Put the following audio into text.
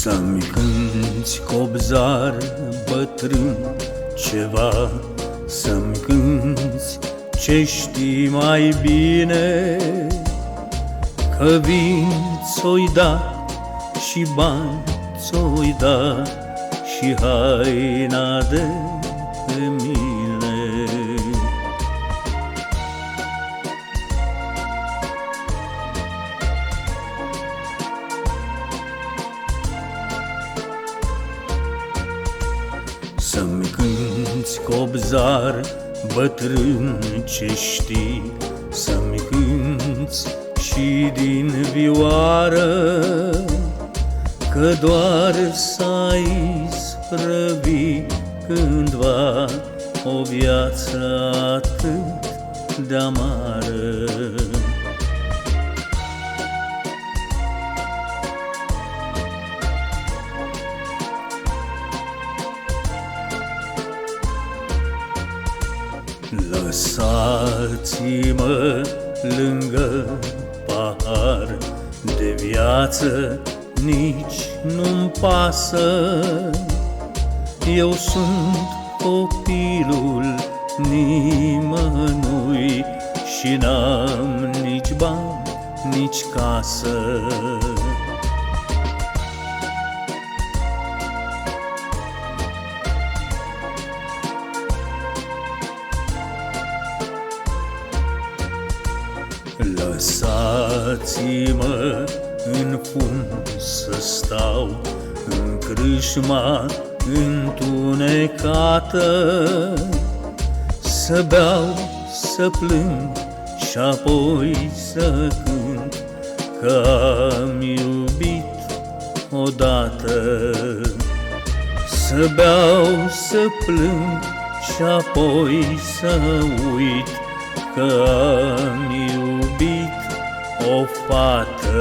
Să-mi cânti, cobzar bătrân, ceva, să-mi cânti ce știi mai bine, că vin ți-o-i da și bani ți-o-i da și haina de pe mine. Să-mi cânti, cobzar bătrân, ce știi, să-mi cânti și din vioară, că doar s-ai sprăvi cândva o viață atât de amară. Lăsați-mă lângă pahar, de viață nici nu-mi pasă. Eu sunt copilul nimănui și n-am nici bani, nici casă. Lăsați-mă în fund să stau în crâșma întunecată, să beau, să plâng și apoi să cânt că am iubit odată. Să beau, să plâng și apoi să uit că am iubit o fată.